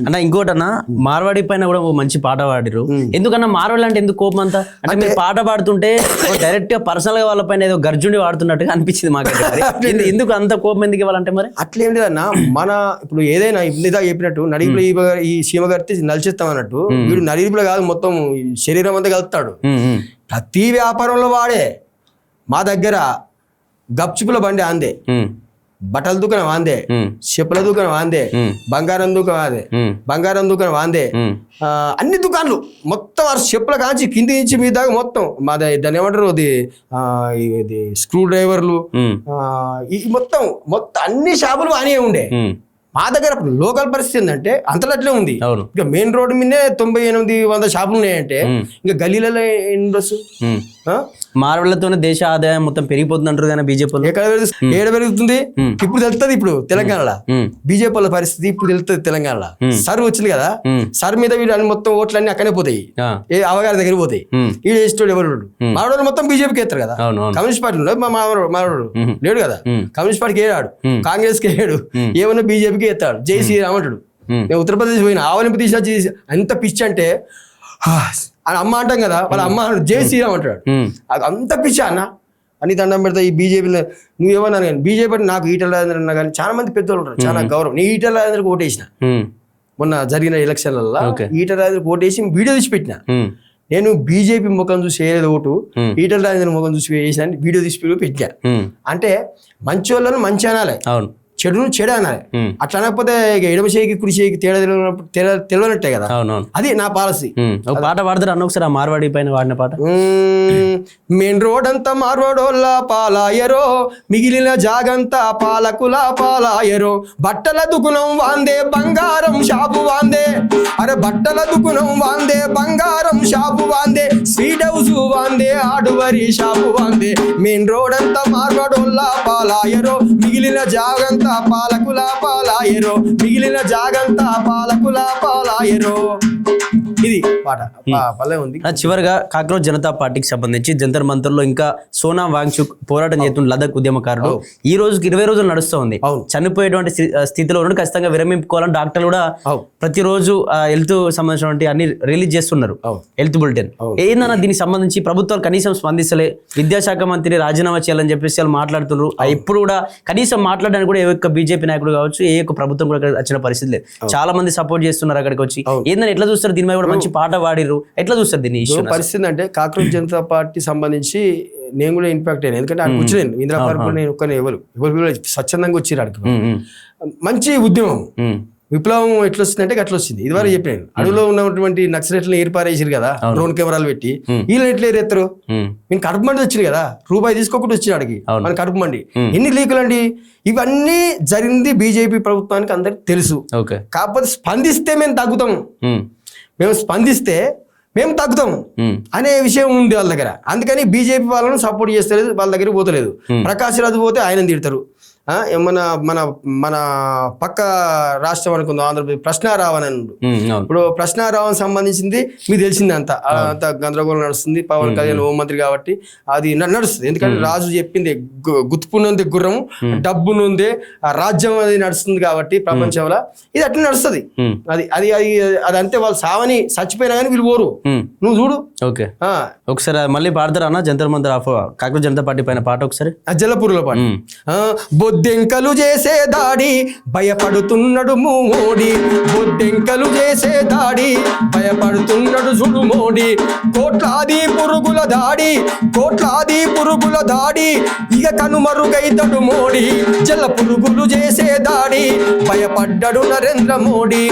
అన్న ఇంకోటన్నా మార్వాడి పైన కూడా ఓ మంచి పాట పాడిరు. ఎందుకన్నా మార్వాడి అంటే ఎందుకు కోపం అంతా? అంటే మీరు పాట పాడుతుంటే డైరెక్ట్ గా పర్సనల్ గా వాళ్ళ పైన ఏదో గర్జుని వాడుతున్నట్టుగా అనిపించింది మాకు. ఎందుకు అంత కోపం ఎందుకు ఇవ్వాలంటే మరి? అట్లేం లేదన్న, మన ఇప్పుడు ఏదైనా ఇదా చెప్పినట్టు నడిపులో ఈ సీమ కడితే నలిచేస్తాం అన్నట్టు, వీడు నడిపులో కాదు మొత్తం శరీరం అంతా కలుపుతాడు. ప్రతి వ్యాపారంలో వాడే. మా దగ్గర గప్చుపుల బండి అందే, బట్టల దుకాణం వాందే, చెప్పుల దుకాణం వాందే, బంగారం దుకాణం వాందే, బంగారం దుకాణం వాందే, అన్ని దుకాణాలు మొత్తం చెప్పుల కాంచి కింది నుంచి మీ దాకా మొత్తం మాది. దాన్ని ఏమంటారు, ఇది స్క్రూ డ్రైవర్లు, మొత్తం అన్ని షాపులు వానే ఉండే. మా దగ్గర లోకల్ పరిస్థితి ఏంటంటే అంతలట్లే ఉంది. ఇక మెయిన్ రోడ్డు మీదే 9800 షాపులు ఉన్నాయంటే ఇంకా గల్లీలలో ఎన్ని బస్సు. మార్వలతోనే దేశ ఆదాయం మొత్తం పెరిగిపోతుంది అంటారు కానీ బీజేపీ ఏడ పెరుగుతుంది ఇప్పుడు తెలుస్తుంది. ఇప్పుడు తెలంగాణలో బీజేపీ వాళ్ళ పరిస్థితి ఇప్పుడు తెలుస్తుంది. తెలంగాణలో సర్ వచ్చింది కదా, సర్ మీద వీళ్ళు మొత్తం ఓట్లన్నీ అక్కడే పోతాయి, ఏ అవగాహన దగ్గర పోతాయి. ఈ ఇష్టం ఎవరు మావాడు మొత్తం బీజేపీకి ఎత్తారు కదా. కమ్యూనిస్ట్ పార్టీ మావాడు లేడు కదా, కమ్యూనిస్ట్ పార్టీకి ఏడాడు, కాంగ్రెస్ కి ఏడు, ఏమన్నా బీజేపీకి ఎత్తాడు. జై శ్రీరామ్ అంటాడు. నేను ఉత్తరప్రదేశ్ పోయిన ఆవలింపు తీసిన ఎంత పిచ్చి అంటే అని అమ్మ అంటాం కదా, వాళ్ళ అమ్మ జై శ్రీరామ్ అంటాడు. అంత పిచ్చి అన్న అని దండం పెడతా. ఈ బీజేపీ నువ్వేమన్నా కానీ బీజేపీ నాకు ఈటల రాజేంద్ర అన్నా కానీ చాలా మంది పెద్దోళ్ళు ఉంటారు, చాలా గౌరవం. నేను ఈటల రాజేంద్రకి ఓటేసిన మొన్న జరిగిన ఎలక్షన్లలో. ఈటల రాజేంద్రకి ఓటేసి వీడియో తీసి పెట్టిన. నేను బీజేపీ ముఖం చూసి వేయలేదు ఓటు, ఈటల రాజేంద్ర ముఖం చూసి వేసిన వీడియో తీసి పెట్టా. అంటే మంచి వాళ్ళను మంచి అనాలి, చెడును చెడు అనాలి. అట్లా అనకపోతే ఎడమ చేయికి కుడి చేయికి తేడా తెలియనట్టే కదా. అది నా పాలసీ. పాట పాడతారు అన్న ఒకసారి, ఆ మార్వాడి పైన వాడిన పాట. మెయిన్ రోడ్ అంతా మార్వాడోళ్ళ పాలాయరో, మిగిలిన జాగంతా పాలకుల పాలాయరో, బట్టల దుకుణం వాందే బంగారం షాపు వాందే, అరే బట్టల దుకుణం వాందే బంగారం షాపు వాందే, స్వీట్ హౌస్ వాందే ఆడువరి షాపు వాందే. మెయిన్ రోడ్ అంతా మార్వాడోళ్ళ పాలాయరో, మిగిలిన జాగంతా పాలకుల పాలాయరో, మిగిలిన జాగంతా పాలకుల పాలాయరో. ఇది పాట పల్లె ఉంది. చివరిగా కాక్రోచ్ జనతా పార్టీకి సంబంధించి జంతర్ మంతర్లో ఇంకా సోనాం వాంగ్చుక్ పోరాటం చేస్తున్న లదక్ ఉద్యమకారుడు ఈ రోజుకి 20 రోజులు నడుస్తూ ఉంది. చనిపోయేటువంటి స్థితిలో ఉండి ఖచ్చితంగా విరమింపుకోవాలని డాక్టర్లు కూడా ప్రతిరోజు హెల్త్ సంబంధించినటువంటి అన్ని రిలీజ్ చేస్తున్నారు, హెల్త్ బులెటిన్. ఏందన్నా దీనికి సంబంధించి ప్రభుత్వాలు కనీసం స్పందిస్తలే, విద్యాశాఖ మంత్రి రాజీనామా చేయాలని చెప్పేసి వాళ్ళు మాట్లాడుతున్నారు. ఎప్పుడు కూడా కనీసం మాట్లాడడానికి కూడా ఏ ఒక్క బీజేపీ నాయకుడు కావచ్చు, ఏ ఒక్క ప్రభుత్వం కూడా వచ్చిన పరిస్థితి లేదు. చాలా మంది సపోర్ట్ చేస్తున్నారు అక్కడికి వచ్చి. ఏందని ఎట్లా చూస్తారు దీని మీద కూడా మంచి పాట పాడిరు, ఎట్లా చూస్తారు దీన్ని పరిస్థితి? అంటే కాక్రోచ్ జనతా పార్టీ సంబంధించి నేను కూడా ఇంపాక్ట్ అయ్యాను. ఎందుకంటే అక్కడికి వచ్చి ఇందిరా పార్క్ నేను ఒక్కనే ఎవరు స్వచ్ఛందంగా వచ్చి అక్కడికి. మంచి ఉద్యమం, విప్లవం ఎట్లా వస్తుందంటే అట్లా వచ్చింది. ఇదివరకు చెప్పాను, అడవిలో ఉన్నటువంటి నక్సలైట్లను ఏర్పారేసారు కదా డ్రోన్ కెమెరాలు పెట్టి. వీళ్ళు ఎట్లా ఏరేస్తారు? నేను కడుపు మండి వచ్చింది కదా, రూపాయి తీసుకోకుండా వచ్చింది అడిగి మన కడుపు మండి. ఎన్ని లీకులు అండి ఇవన్నీ జరిగింది బీజేపీ ప్రభుత్వానికి అందరికి తెలుసు. కాకపోతే స్పందిస్తే మేము తగ్గుతాం, మేము స్పందిస్తే మేము తగ్గుతాం అనే విషయం ఉంది వాళ్ళ దగ్గర. అందుకని బీజేపీ వాళ్ళను సపోర్ట్ చేస్తలేదు, వాళ్ళ దగ్గరికి పోతలేదు. ప్రకాష్ రాజు పోతే ఆయన తిడతారు. మన మన మన పక్క రాష్ట్రం అనుకుందాం ఆంధ్రప్రదేశ్, ప్రశ్నారావణ్ అన్నాడు. ఇప్పుడు ప్రశ్నారావణ్ సంబంధించింది మీకు తెలిసింది, అంత గందరగోళం నడుస్తుంది. పవన్ కళ్యాణ్ హోంమంత్రి కాబట్టి అది నడుస్తుంది. ఎందుకంటే రాజు చెప్పింది గుర్తుపునుంది గుర్రం, డబ్బునుందే రాజ్యం అది నడుస్తుంది కాబట్టి ప్రపంచంలో ఇది అట్లా నడుస్తుంది. అది అది అది అది అంతే. వాళ్ళు సావని చచ్చిపోయినా కానీ వీళ్ళు పోరు. నువ్వు చూడు. ఓకే, ఒకసారి మళ్ళీ పాడతారా అన్న జంతర్ మంతర్ కాక్రోచ్ జనతా పార్టీ పైన పాట ఒకసారి? జలపూర్లో పాట. బొద్దెంకలు చేసే దాడి భయపడుతున్నాడు మోడీ, బొద్దెంకలు చేసే దాడి భయపడుతున్నాడు చూడు మోడీ. కోట్లాది పురుగుల దాడి, కోట్లాది పురుగుల దాడి ఇక కనుమరుగైతడు మోడీ. జల పురుగులు చేసే దాడి భయపడ్డాడు నరేంద్ర మోడీ.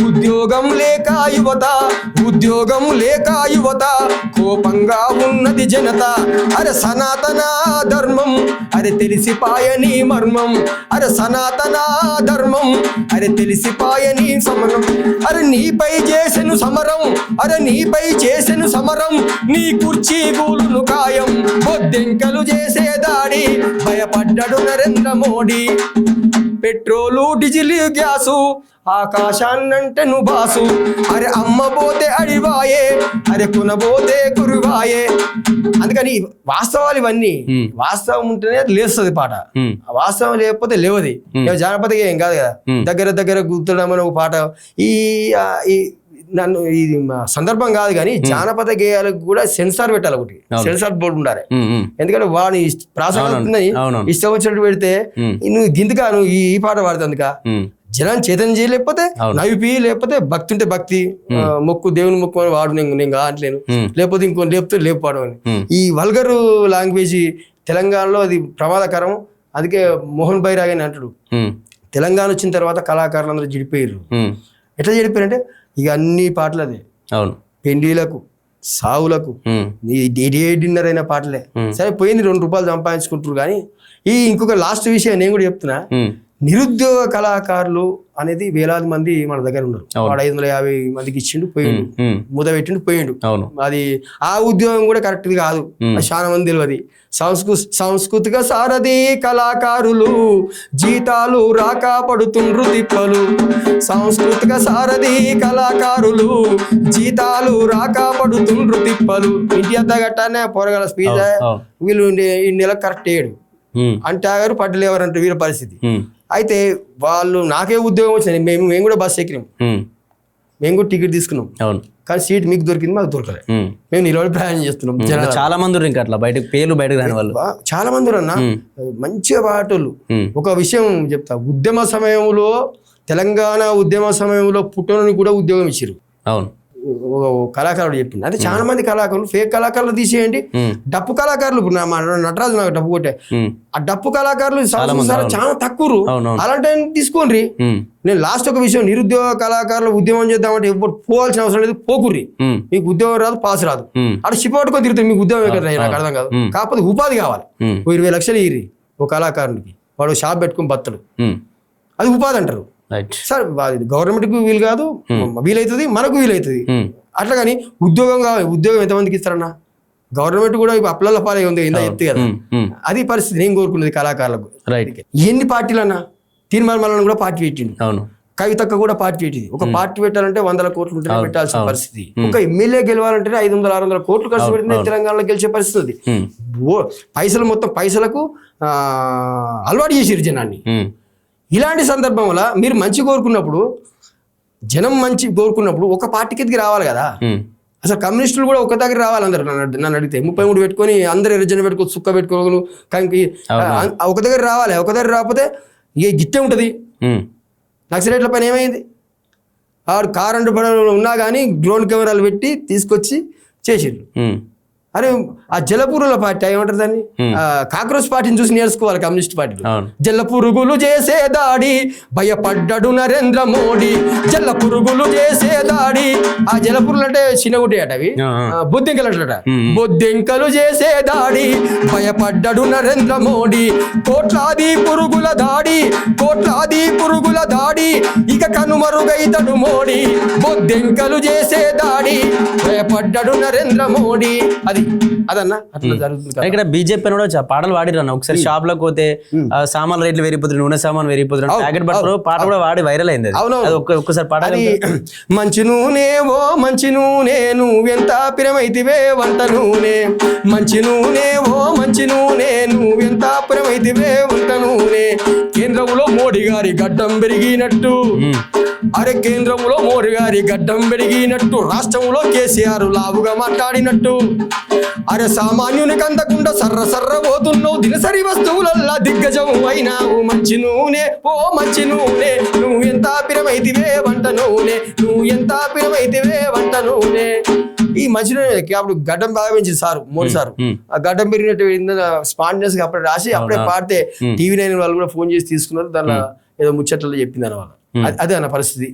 ఉద్యోగం లేక యువత, ఉద్యోగం లేక యువత, కోపంగా ఉన్నది జనత. అరే సనాతన ధర్మం అరే తెలిసిపాయని మర్మం, అరే సనాతన ధర్మం అరే తెలిసిపాయని సమరం. అరే నీపై చేసెను సమరం, అరే నీపై చేసెను సమరం, నీ కుర్చీ గూలును ఖాయం. బొద్దెంకలు చేసే దాడి భయపడ్డాడు Narendra Modi. Petrol diesel gas ఆకాశాన్నంటే నువ్వు బాసు, అరే అమ్మ పోతే అడివాయే, అరే కొనబోతే కురువాయే. అందుకని వాస్తవాలు ఇవన్నీ, వాస్తవం ఉంటేనే లేస్తుంది పాట, వాస్తవం లేకపోతే లేవది. జానపద ఏం కాదు కదా, దగ్గర దగ్గర గుర్తుడమని ఒక పాట. ఈ నన్ను ఇది సందర్భం కాదు కానీ జానపద గేయాలకు కూడా సెన్సార్ పెట్టాలి, ఒకటి సెన్సార్ బోర్డు ఉండాలి. ఎందుకంటే వాడిని ప్రాసంగాన్ని ఇష్టం వచ్చినట్టు పెడితే నువ్వు గిందుగా నువ్వు ఈ పాట పాడుతుందిక జనాన్ని చైతన్యం చేయలేకపోతే నవ్వి, లేకపోతే భక్తి ఉంటే భక్తి మొక్కు, దేవుని మొక్కు అని వాడు, నేను కావట్లేను, లేకపోతే ఇంకో లేకపోతే లేకపోవడం అని. ఈ వల్గర్ లాంగ్వేజ్ తెలంగాణలో అది ప్రమాదకరం. అందుకే మోహన్ బైరాగ్ అని అంటాడు, తెలంగాణ వచ్చిన తర్వాత కళాకారులందరూ చెడిపోయారు. ఎట్లా చెడిపోయారంటే ఇక అన్ని పాటలు అదే, పెండిలకు, సావులకు, డిన్నర్ అయిన పాటలే. సరే పోయింది, 2 రూపాయలు సంపాదించుకుంటారు. కానీ ఇంకొక లాస్ట్ విషయం నేను కూడా చెప్తున్నా, నిరుద్యోగ కళాకారులు అనేది వేలాది మంది మన దగ్గర ఉన్నారు. వాడు 550 మందికి ఇచ్చిండు, పోయిండు, ముద పెట్టిండు, పోయిండు. అది ఆ ఉద్యోగం కూడా కరెక్ట్ కాదు, చాలా మంది తెలియదు. సాంస్కృతిక సారథి కళాకారులు జీతాలు రాక పడుతుండ్రు తిప్పలు, సాంస్కృతిక సారథి కళాకారులు జీతాలు రాక పడుతుండ్రు తిప్పలు. ఇంటి అంతా గట్టానే పొరగల స్పీచ్ వీళ్ళు ఈ నెల కరెక్ట్ వేయడు అంటే ఆగారు, పడ్డలు ఎవరంటే వీళ్ళ పరిస్థితి. అయితే వాళ్ళు నాకే ఉద్యోగం వచ్చింది, మేము కూడా బస్సు ఎక్కినాం, మేము కూడా టికెట్ తీసుకున్నాం, కానీ సీట్ మీకు దొరికింది, మాకు దొరకలేదు. మేము నిలబడి ప్రయాణం చేస్తున్నాం. చాలా మంది ఇంకా అట్లా బయటకు పేర్లు బయటకు రాని వాళ్ళు చాలా మంది అన్న, మంచిగా పాటలు. ఒక విషయం చెప్తా, ఉద్యమ సమయంలో, తెలంగాణ ఉద్యమ సమయంలో పుట్టనని కూడా ఉద్యోగం ఇచ్చారు. అవును, కళాకారుడు చెప్పింది. అంటే చాలా మంది కళాకారులు, ఫేక్ కళాకారులు తీసేయండి, డప్పు కళాకారులు. ఇప్పుడు నటరాజు నాకు డప్పు కొట్టే, ఆ డప్పు కళాకారులు చాలా తక్కువ, అలాంటి తీసుకోండి. నేను లాస్ట్ ఒక విషయం, నిరుద్యోగ కళాకారులు ఉద్యమం చేద్దామంటే ఎప్పుడు పోవాల్సిన అవసరం లేదు, పోకుర్రి. మీకు ఉద్యోగం రాదు, పాస్ రాదు, అక్కడ షిపట్టుకొని తిరుగుతుంది, మీకు ఉద్యోగం ఎక్కడ నాకు అర్థం కాదు. కాకపోతే ఉపాధి కావాలి, 20 లక్షలు ఇయ్యి ఒక కళాకారునికి, వాడు షాప్ పెట్టుకుని బత్తడు, అది ఉపాధి అంటారు. సార్ గవర్నమెంట్ కు వీలు కాదు, వీలైతుంది, మనకు వీలైతుంది. అట్లా కానీ ఉద్యోగం కావాలి, ఉద్యోగం ఎంతమందికి ఇస్తారన్నా? గవర్నమెంట్ కూడా అప్లల పాలై ఉంది, ఇందా చెప్తే కదా, అది పరిస్థితి. నేను కోరుకున్నది కళాకారులకు. ఎన్ని పార్టీలు అన్నా, తీర్మానం కూడా పార్టీ పెట్టింది, కవితక్క కూడా పార్టీ పెట్టింది. ఒక పార్టీ పెట్టాలంటే 100 కోట్లు ఉంటేనే పెట్టాల్సిన పరిస్థితి. ఒక ఎమ్మెల్యే గెలవాలంటే 500-600 కోట్లు ఖర్చు పెడితే తెలంగాణలో గెలిచే పరిస్థితి. పైసలు మొత్తం పైసలకు అలవాటు చేసిరు జనాన్ని. ఇలాంటి సందర్భంలో మీరు మంచి కోరుకున్నప్పుడు, జనం మంచి కోరుకున్నప్పుడు ఒక పార్టీకి ఎదిగి రావాలి కదా. అసలు కమ్యూనిస్టులు కూడా ఒక దగ్గర రావాలి. అందరు నన్ను అడిగితే 33 పెట్టుకొని అందరు ఎర్రజన పెట్టుకో, సుక్క పెట్టుకోగలు, కానీ ఒక దగ్గర రావాలి. ఒక దగ్గర రాకపోతే ఇక గిట్టే ఉంటుంది. నక్సలైట్ల పని ఏమైంది? ఆడు కారండు ఉన్నా కానీ డ్రోన్ కెమెరాలు పెట్టి తీసుకొచ్చి చేసిర్రు. అరే ఆ జలపురుగుల పార్టీ ఏమంటారు దాన్ని, కాక్రోచ్ పార్టీని చూసి నేర్చుకోవాలి కమ్యూనిస్ట్ పార్టీలు. జల్ల పురుగులు చేసే దాడి భయపడ్డాడు నరేంద్ర మోడీ, జల్ల పురుగులు చేసే దాడి. ఆ జలపురుగులు అంటే చిన్నగుంటాయి అట, అవి బొద్దింకలు అంటారట. బొద్దింకలు చేసే దాడి భయపడ్డాడు నరేంద్ర మోడీ, కోట్లాది పురుగుల దాడి, కోట్లాది పురుగుల దాడి, ఇక కనుమరుగైతడు మోడీ. బొద్దింకలు చేసే దాడి భయపడ్డాడు నరేంద్ర మోడీ. అదన్నా అట్లా జరుగుతుంది. ఇక్కడ బీజేపీ కూడా పాటలు పాడిరన్న. ఒకసారి షాప్ లోకి పోతే సామాన్లు రేట్లు పెరిగిపోతుంది, నూనె సామాన్ పెరిగిపోతుంది, ప్యాకెట్ పట్టుకో పాట కూడా వాడి వైరల్ అయింది. ఒక్కసారి పాట. మంచి నూనె ఓ మంచి నూనె నువ్వెంత పిరమైతివే వంట నూనె, మంచి నూనె ఓ మంచి నూనె నువ్వెంత పిరమైతివే వంట నూనె. కేంద్రంలో మోడీ గారి గడ్డం పెరిగినట్టు, అరే కేంద్రంలో మోడీ గారి గడ్డం పెరిగినట్టు, రాష్ట్రంలో కేసీఆర్ లావుగా మాట్లాడినట్టు, అరే సామాన్యునికి అందకుండా సర్ర సర్ర పోతున్నావు, దినసరి వస్తువులల్లా దిగ్గజం అయినావు. మంచి నూనె ఓ మంచి నూనె నువ్వు ఎంత పిరమైతివే వంట నూనె, నువ్వు ఎంత పిరమైతివే వంట నూనె. ఈ మంచి నూనె అప్పుడు గడ్డం బాగా పెంచింది సారు, మోడీ సారు. ఆ గడ్డం పెరిగినట్టు స్పాండినెస్ అప్పుడే రాసి అప్పుడే పాడితే TV9 వాళ్ళు కూడా ఫోన్ చేసి తీసుకున్నారు. దానిలో ఏదో ముచ్చట్లు చెప్పింది అన్న వాళ్ళు. అదే అన్న పరిస్థితి.